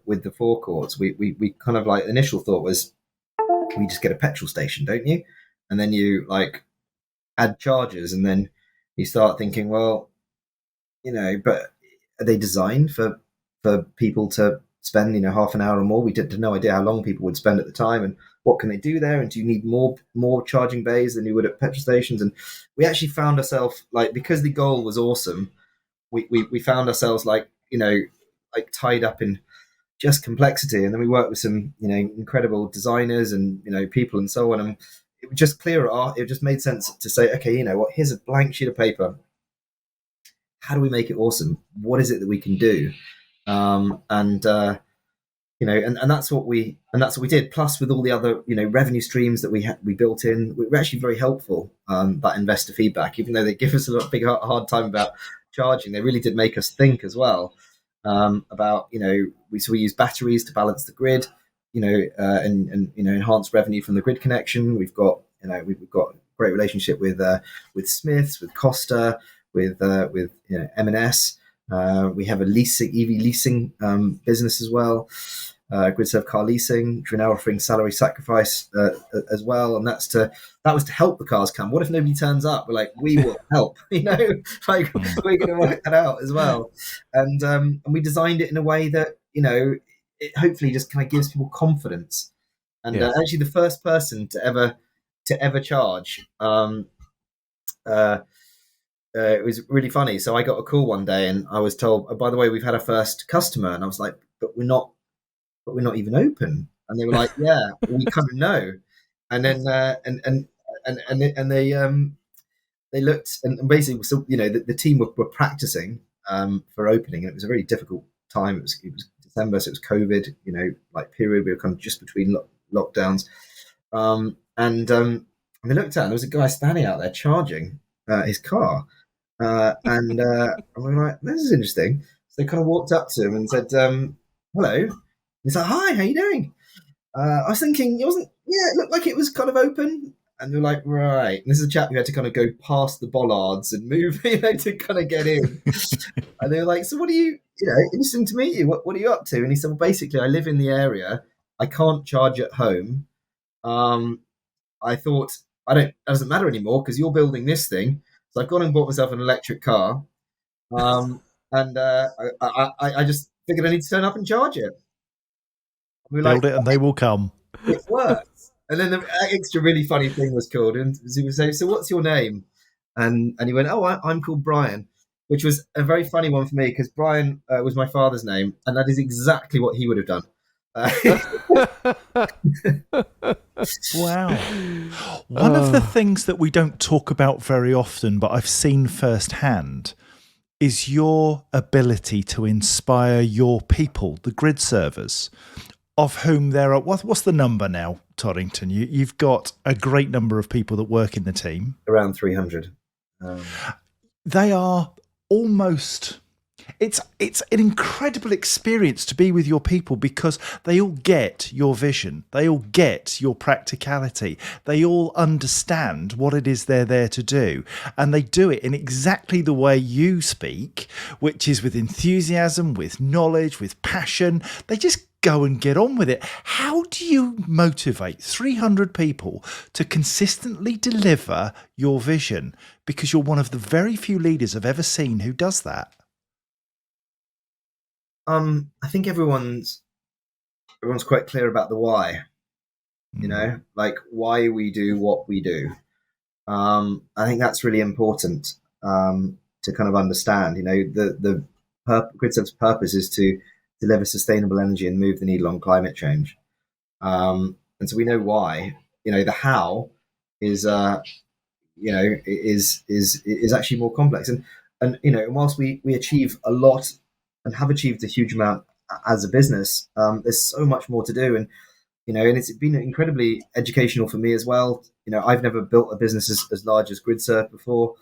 with the forecourts, we kind of like, the initial thought was, can we just get a petrol station, don't you? And then you like add chargers, and then you start thinking, well, but are they designed for people to spend, half an hour or more? We had no idea how long people would spend at the time, and what can they do there? And do you need more charging bays than you would at petrol stations? And we actually found ourselves, like, because the goal was awesome, we found ourselves like tied up in just complexity. And then we worked with some incredible designers and people and so on, and it was just clearer. It just made sense to say, okay, here's a blank sheet of paper. How do we make it awesome? What is it that we can do? And that's what we did. Plus, with all the other revenue streams that we built in, we were actually very helpful. That investor feedback, even though they give us a big hard time about charging, they really did make us think as well about we use batteries to balance the grid, and enhance revenue from the grid connection. We've got a great relationship with Smiths, with Costa, with M&S. We have a EV leasing business as well, Gridserve car leasing, which we're now offering salary sacrifice as well, and that was to help the cars come. What if nobody turns up? We're like, we will help, like we're going to work that out as well, and we designed it in a way that it hopefully just kind of gives people confidence. And actually, the first person to ever charge. It was really funny. So I got a call one day, and I was told, "Oh, by the way, we've had our first customer." And I was like, "But we're not even open." And they were like, "Yeah, we kind of know." And then they looked, and basically, so the team were practicing for opening, and it was a very difficult time. It was December, so it was COVID, like period. We were kind of just between lockdowns, and And they looked out, and there was a guy standing out there charging his car. And we were like, this is interesting. So they kind of walked up to him and said, hello. He's like, hi, how you doing? I was thinking, it looked like it was kind of open. And they were like, right. And this is a chap who had to kind of go past the bollards and move, to kind of get in. And they were like, so what are you, interesting to meet you. What are you up to? And he said, well, basically, I live in the area. I can't charge at home. I thought, it doesn't matter anymore because you're building this thing. So I've gone and bought myself an electric car. And I just figured I need to turn up and charge it. We were Build like, it and they will come. it works. And then the extra really funny thing was called, and he would say, so what's your name? And he went, oh, I'm called Brian, which was a very funny one for me because Brian was my father's name, and that is exactly what he would have done. Wow. One of the things that we don't talk about very often, but I've seen firsthand, is your ability to inspire your people, the Gridservers, of whom there are, what's the number now, Toddington? You've got a great number of people that work in the team. Around 300. They are almost... It's an incredible experience to be with your people because they all get your vision. They all get your practicality. They all understand what it is they're there to do. And they do it in exactly the way you speak, which is with enthusiasm, with knowledge, with passion. They just go and get on with it. How do you motivate 300 people to consistently deliver your vision? Because you're one of the very few leaders I've ever seen who does that. I think everyone's quite clear about the why, like why we do what we do. I think that's really important to kind of understand. The Gridserve's purpose is to deliver sustainable energy and move the needle on climate change. And so we know why. The how is is actually more complex. And whilst we achieve a lot and have achieved a huge amount as a business, there's so much more to do. And it's been incredibly educational for me as well. I've never built a business as large as Gridserve before.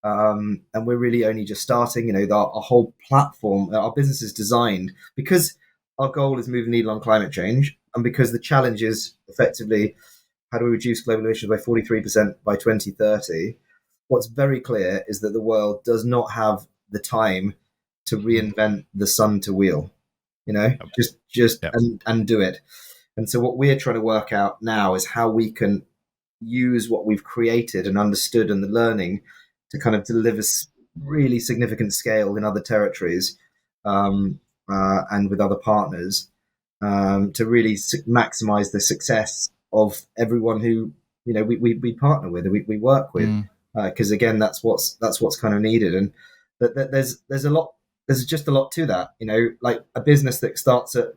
And we're really only just starting. Our whole platform, our business is designed because our goal is moving the needle on climate change, and because the challenge is effectively how do we reduce global emissions by 43% by 2030. What's very clear is that the world does not have the time to reinvent the sun to wheel. Just and do it. And so what we're trying to work out now is how we can use what we've created and understood and the learning to kind of deliver really significant scale in other territories and with other partners to really maximize the success of everyone who we partner with, we work with, because again that's what's kind of needed. And there's just a lot to that. Like a business that starts at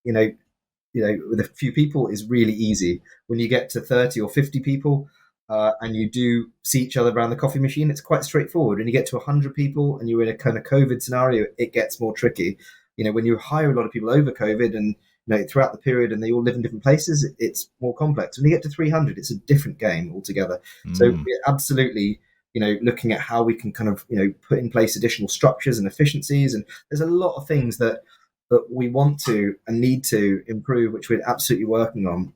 with a few people is really easy. When you get to 30 or 50 people and you do see each other around the coffee machine, it's quite straightforward. When you get to 100 people and you're in a kind of COVID scenario, it gets more tricky. When you hire a lot of people over COVID and throughout the period and they all live in different places, it's more complex. When you get to 300, it's a different game altogether. So we're absolutely looking at how we can kind of put in place additional structures and efficiencies. And there's a lot of things that we want to and need to improve, which we're absolutely working on.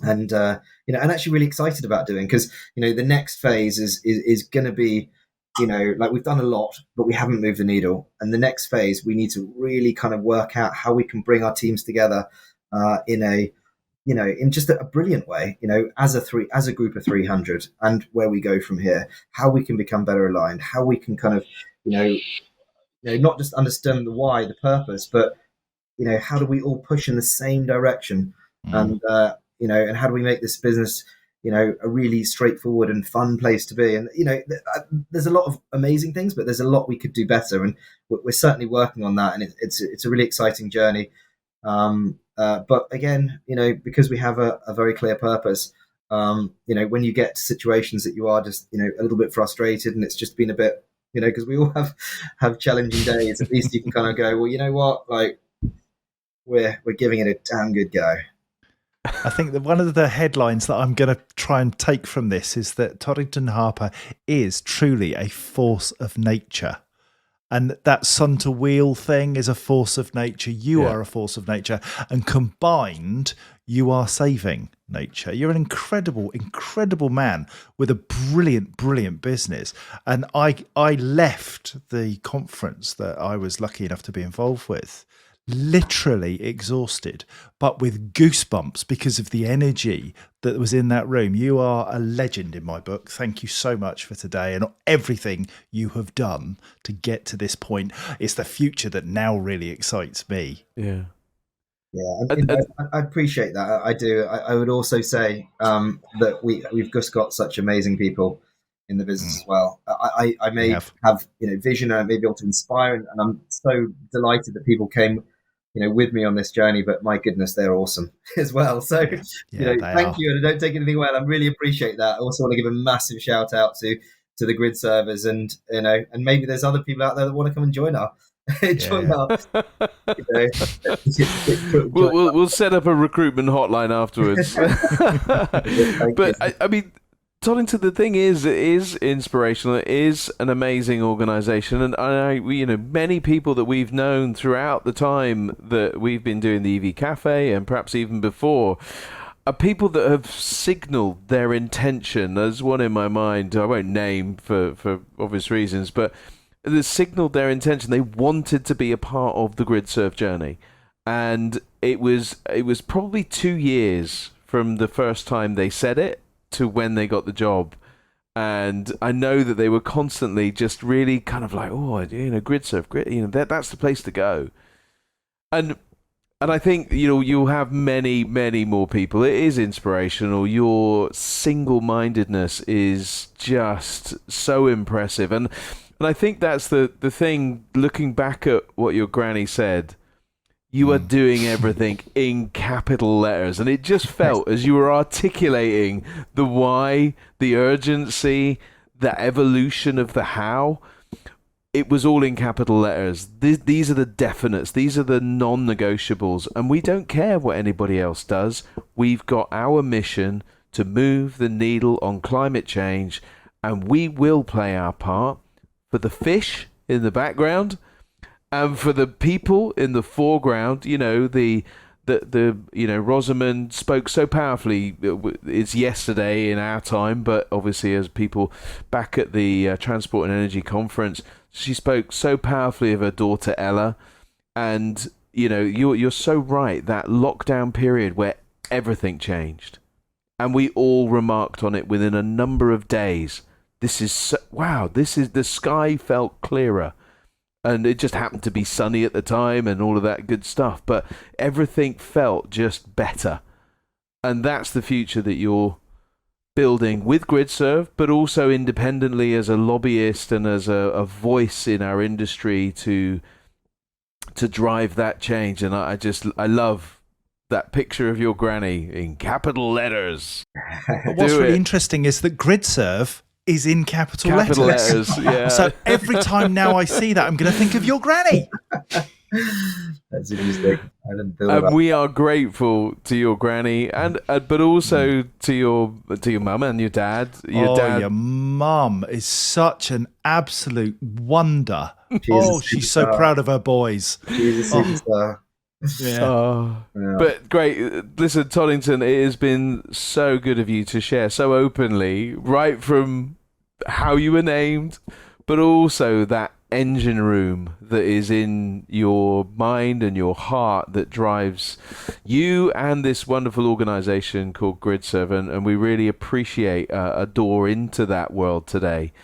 And actually really excited about doing, because the next phase is going to be like we've done a lot but we haven't moved the needle, and the next phase we need to really kind of work out how we can bring our teams together in just a brilliant way, as a group of 300, and where we go from here, how we can become better aligned, how we can kind of not just understand the why, the purpose, but how do we all push in the same direction, and and how do we make this business a really straightforward and fun place to be. And there's a lot of amazing things, but there's a lot we could do better, and we're certainly working on that. And it's a really exciting journey. But again, because we have a very clear purpose, when you get to situations that you are just a little bit frustrated and it's just been a bit because we all have challenging days, at least you can kind of go, well, you know what, like we're giving it a damn good go. I think that one of the headlines that I'm going to try and take from this is that Toddington Harper is truly a force of nature. And that sun to wheel thing is a force of nature. You are a force of nature. And combined, you are saving nature. You're an incredible, incredible man with a brilliant, brilliant business. And I left the conference that I was lucky enough to be involved with literally exhausted, but with goosebumps because of the energy that was in that room. You are a legend in my book. Thank you so much for today and everything you have done to get to this point. It's the future that now really excites me. Yeah. Yeah, I appreciate that. I do. I would also say that we've just got such amazing people in the business as well. I may have vision, and I may be able to inspire, and I'm so delighted that people came with me on this journey. But my goodness, they're awesome as well. So thank you, and I don't take anything away. I really appreciate that. I also want to give a massive shout out to the Gridservers, and and maybe there's other people out there that want to come and join our. We'll set up a recruitment hotline afterwards. But I mean, Toddington, the thing is, it is inspirational. It is an amazing organisation, and many people that we've known throughout the time that we've been doing the EV Café, and perhaps even before, are people that have signalled their intention. There's one in my mind I won't name for obvious reasons, but they signalled their intention. They wanted to be a part of the Gridserve journey, and it was probably 2 years from the first time they said it to when they got the job. And I know that they were constantly just really kind of like, Gridserve, that's the place to go. And I think you'll have many, many more people. It is inspirational. Your single-mindedness is just so impressive, and I think that's the thing. Looking back at what your granny said, you are doing everything in capital letters, and it just felt as you were articulating the why, the urgency, the evolution of the how. It was all in capital letters. These are the definites. These are the non-negotiables. And we don't care what anybody else does. We've got our mission to move the needle on climate change, and we will play our part for the fish in the background and for the people in the foreground. Rosamond spoke so powerfully. It's yesterday in our time, but obviously as people back at the Transport and Energy Conference, she spoke so powerfully of her daughter Ella. And you're so right, that lockdown period where everything changed, and we all remarked on it within a number of days. The sky felt clearer. And it just happened to be sunny at the time and all of that good stuff. But everything felt just better. And that's the future that you're building with Gridserve, but also independently as a lobbyist and as a voice in our industry to drive that change. And I love that picture of your granny in capital letters. But what's really interesting is that Gridserve is in capital letters. Yeah. So every time now I see that, I'm going to think of your granny. That's interesting. I didn't feel that. We are grateful to your granny, and but also to your mum and your dad. Your mum is such an absolute wonder. She's so proud of her boys. She's a superstar. Yeah. But great. Listen, Toddington, it has been so good of you to share so openly, right from how you were named, but also that engine room that is in your mind and your heart that drives you and this wonderful organization called Gridserve, and we really appreciate a door into that world today.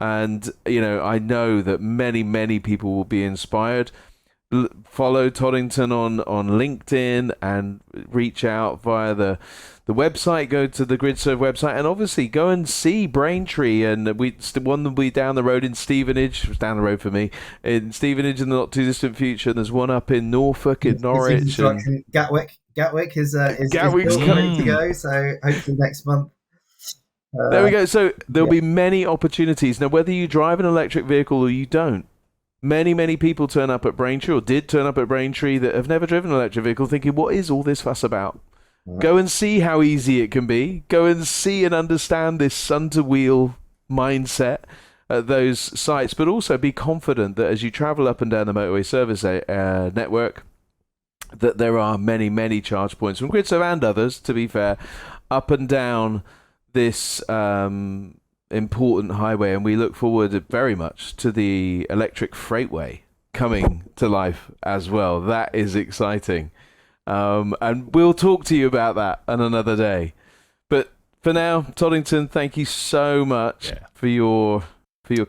And I know that many people will be inspired. Follow Toddington on LinkedIn and reach out via the website. Go to the Gridserve website, and obviously go and see Braintree. And one will be down the road in Stevenage. It was down the road for me in Stevenage in the not too distant future. And there's one up in Norfolk, in Norwich, and Gatwick. Gatwick is coming to go. So hopefully next month. There we go. So there'll be many opportunities now, whether you drive an electric vehicle or you don't. Many people turn up at Braintree, or did turn up at Braintree, that have never driven an electric vehicle, thinking, what is all this fuss about? Go and see how easy it can be. Go and see and understand this sun-to-wheel mindset at those sites, but also be confident that as you travel up and down the motorway service network, that there are many, many charge points from Gridserve and others, to be fair, up and down this important highway. And we look forward very much to the electric freightway coming to life as well. That is exciting. And we'll talk to you about that on another day. But for now, Toddington, thank you so much for your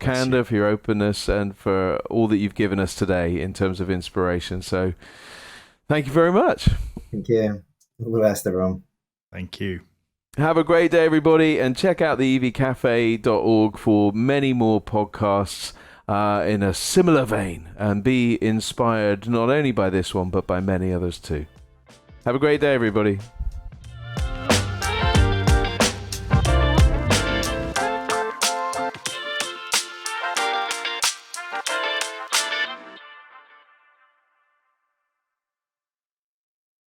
candor, for your openness, and for all that you've given us today in terms of inspiration. So thank you very much. Thank you. All the best, everyone. Thank you. Have a great day, everybody, and check out the evcafe.org for many more podcasts in a similar vein, and be inspired not only by this one, but by many others too. Have a great day, everybody.